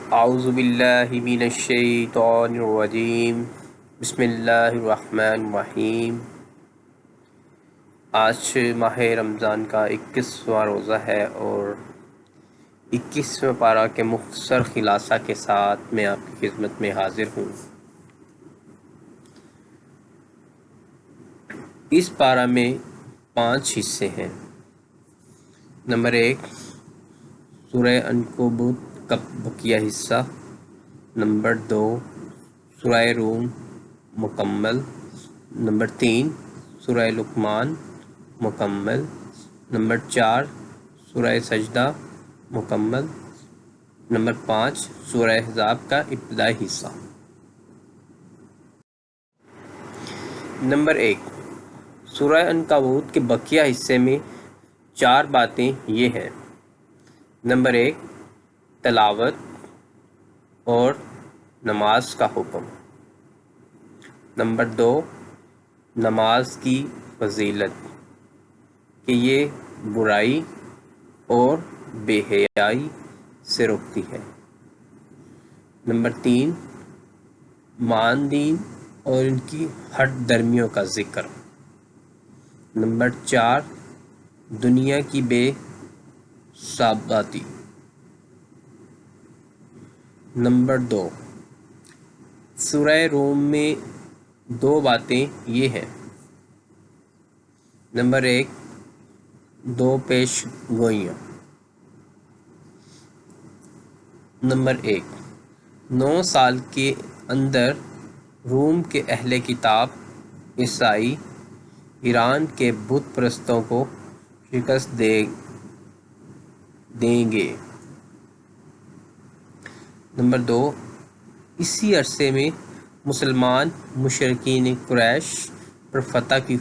اعوذ باللہ من الشیطان الرجیم بسم اللہ الرحمن الرحیم۔ آج ماہ رمضان کا 21واں روزہ ہے اور 21واں پارہ کے مختصر خلاصہ کے ساتھ میں آپ کی خدمت میں حاضر ہوں۔ اس پارہ میں 5 حصے ہیں۔ نمبر 1 سورہ عنکبوت کا بقیہ حصہ، نمبر 2 سورہ روم مکمل، نمبر 3 سورہ لقمان مکمل، نمبر 4 سورہ سجدہ مکمل، نمبر 5 سورہ احزاب کا ابتدائی حصہ۔ نمبر 1 سورہ عنکبوت کے بقیہ حصے میں 4 باتیں یہ ہیں۔ نمبر 1 تلاوت اور نماز کا حکم، نمبر 2 نماز کی فضیلت کہ یہ برائی اور بے حیائی سے روکتی ہے، نمبر 3 معاندین اور ان کی ہٹ درمیوں کا ذکر، نمبر 4 دنیا کی بے ثباتی، نمبر 2 سورہ روم میں 2 باتیں یہ ہیں۔ نمبر 1 2 پیش گوئیاں۔ نمبر 1 9 سال کے اندر روم کے اہل کتاب عیسائی ایران کے بت پرستوں کو شکست دیں گے۔ نمبر 2 اسی عرصے میں مسلمان مشرکین قریش پر فتح کی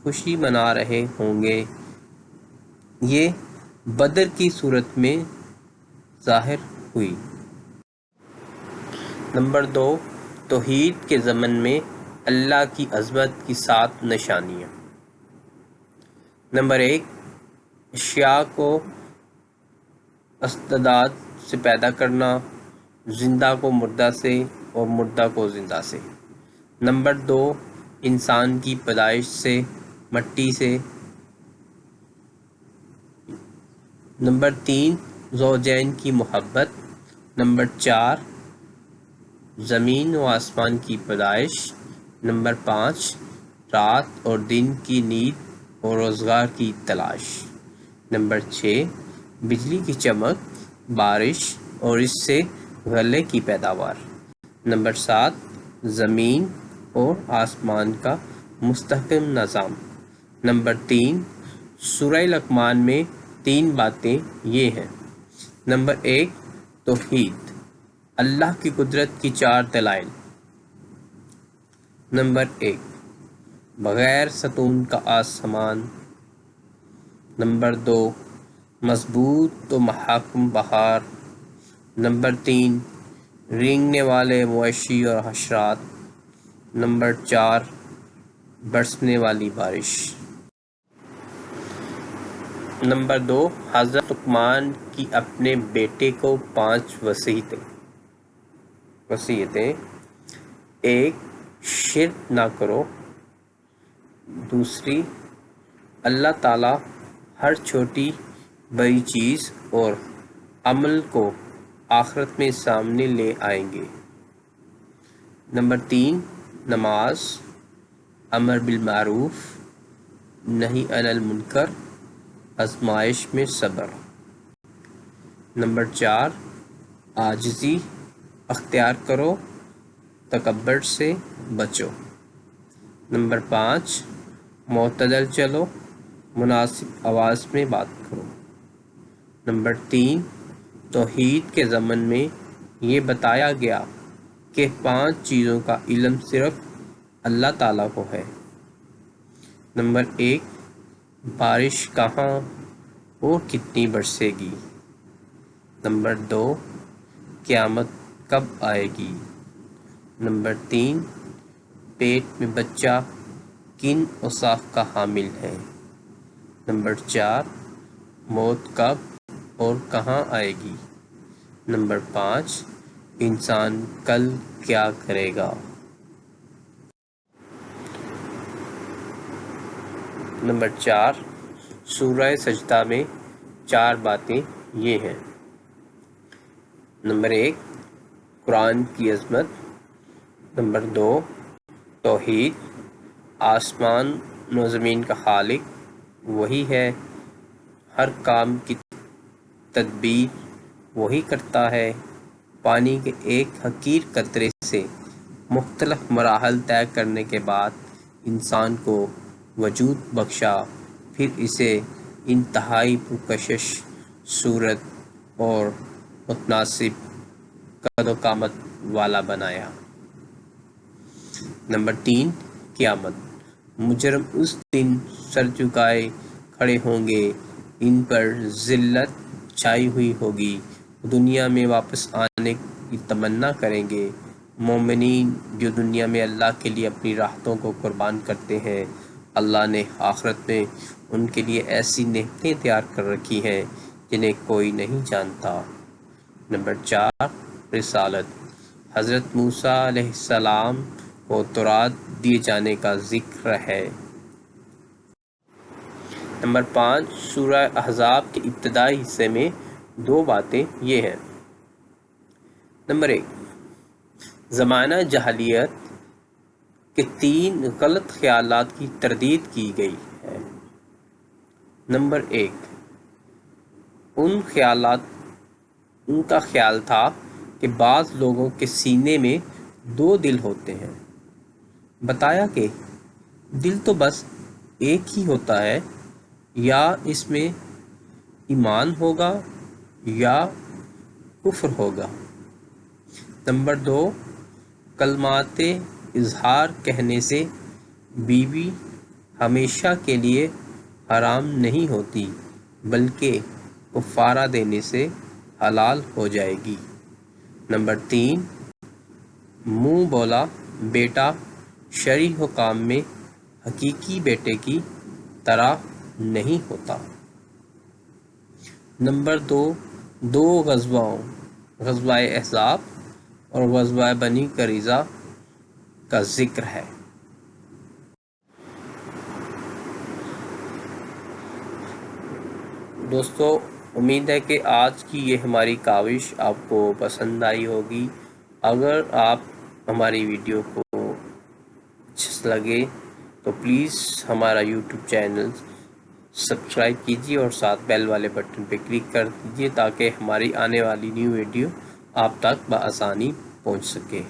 خوشی منا رہے ہوں گے۔ یہ بدر کی صورت میں ظاہر ہوئی۔ نمبر 2 توحید کے ضمن میں اللہ کی عظمت کی 7 نشانیاں۔ نمبر 1 اشیاء کو استعداد سے پیدا کرنا، زندہ کو مردہ سے اور مردہ کو زندہ سے۔ نمبر 2 انسان کی پیدائش سے، مٹی سے۔ نمبر 3 زوجین کی محبت۔ نمبر 4 زمین و آسمان کی پیدائش۔ نمبر 5 رات اور دن کی نیند اور روزگار کی تلاش۔ نمبر 6 بجلی کی چمک، بارش اور اس سے غلے کی پیداوار۔ نمبر 7 زمین اور آسمان کا مستحکم نظام۔ نمبر 3 سورہ لقمان میں 3 باتیں یہ ہیں۔ نمبر 1 توحید، اللہ کی قدرت کی 4 دلائل۔ نمبر 1 بغیر ستون کا آسمان۔ نمبر 2 مضبوط و محکم بہار۔ نمبر 3 رینگنے والے مویشی اور حشرات۔ نمبر 4 برسنے والی بارش۔ نمبر 2 حضرت لقمان کی اپنے بیٹے کو 5 وصیتیں۔ 1 شرک نہ کرو، دوسری اللہ تعالیٰ ہر چھوٹی بڑی چیز اور عمل کو آخرت میں سامنے لے آئیں گے۔ نمبر 3 نماز، امر بالمعروف نہی عن المنکر، آزمائش میں صبر۔ نمبر 4 عاجزی اختیار کرو، تکبر سے بچو۔ نمبر 5 معتدل چلو، مناسب آواز میں بات کرو۔ نمبر 3 توحید کے ضمن میں یہ بتایا گیا کہ 5 چیزوں کا علم صرف اللہ تعالیٰ کو ہے۔ نمبر 1 بارش کہاں اور کتنی برسے گی۔ نمبر 2 قیامت کب آئے گی۔ نمبر 3 پیٹ میں بچہ کن اوصاف کا حامل ہے۔ نمبر 4 موت کب اور کہاں آئے گی۔ نمبر 5 انسان کل کیا کرے گا؟ نمبر 4 سورہ سجدہ میں 4 باتیں یہ ہیں۔ نمبر 1 قرآن کی عظمت، نمبر 2 توحید، آسمان و زمین کا خالق وہی ہے، ہر کام کی تدبیر وہی کرتا ہے، پانی کے ایک حقیر قطرے سے مختلف مراحل طے کرنے کے بعد انسان کو وجود بخشا، پھر اسے انتہائی پرکشش صورت اور متناسب قد و قامت والا بنایا۔ نمبر 3 قیامت، مجرم اس دن سر جھکائے کھڑے ہوں گے، ان پر ذلت چھائی ہوئی ہوگی، دنیا میں واپس آنے کی تمنا کریں گے۔ مومنین جو دنیا میں اللہ کے لیے اپنی راحتوں کو قربان کرتے ہیں، اللہ نے آخرت میں ان کے لیے ایسی نعمتیں تیار کر رکھی ہیں جنہیں کوئی نہیں جانتا۔ نمبر 4 رسالت، حضرت موسیٰ علیہ السلام کو تورات دیے جانے کا ذکر ہے۔ نمبر 5 سورہ احزاب کے ابتدائی حصے میں 2 باتیں یہ ہیں۔ نمبر 1 زمانہ جاہلیت کے 3 غلط خیالات کی تردید کی گئی ہے۔ نمبر 1 ان کا خیال تھا کہ بعض لوگوں کے سینے میں 2 دل ہوتے ہیں۔ بتایا کہ دل تو بس ایک ہی ہوتا ہے، یا اس میں ایمان ہوگا یا کفر ہوگا۔ نمبر 2 کلمات اظہار کہنے سے بیوی ہمیشہ کے لیے حرام نہیں ہوتی، بلکہ کفارہ دینے سے حلال ہو جائے گی۔ نمبر 3 منہ بولا بیٹا شرعی حکام میں حقیقی بیٹے کی طرح نہیں ہوتا۔ نمبر 2 غزوہ احزاب اور غزوہ بنی قریظہ کا ذکر ہے۔ دوستو امید ہے کہ آج کی یہ ہماری کاوش آپ کو پسند آئی ہوگی۔ اگر آپ ہماری ویڈیو کو اچھا لگے تو پلیز ہمارا یوٹیوب چینل سبسکرائب کیجیے اور ساتھ بیل والے بٹن پہ کلک کر دیجیے تاکہ ہماری آنے والی نیو ویڈیو آپ تک بآسانی پہنچ سکے۔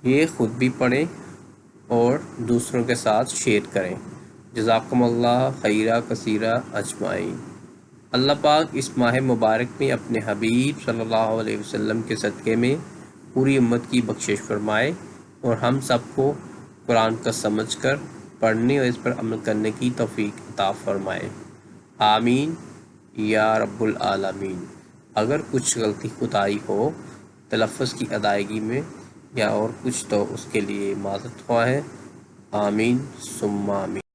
یہ خود بھی پڑھیں اور دوسروں کے ساتھ شیئر کریں۔ جزاکم اللہ خیرہ کثیرہ اجمعین۔ اللہ پاک اس ماہ مبارک میں اپنے حبیب صلی اللہ علیہ وسلم کے صدقے میں پوری امت کی بخشش فرمائے اور ہم سب کو قرآن کا سمجھ کر پڑھنے اور اس پر عمل کرنے کی توفیق عطا فرمائے۔ آمین یا رب العالمین۔ اگر کچھ غلطی خطائی ہو تلفظ کی ادائیگی میں یا اور کچھ تو اس کے لیے معذرت خواہ ہیں۔ آمین ثم آمین۔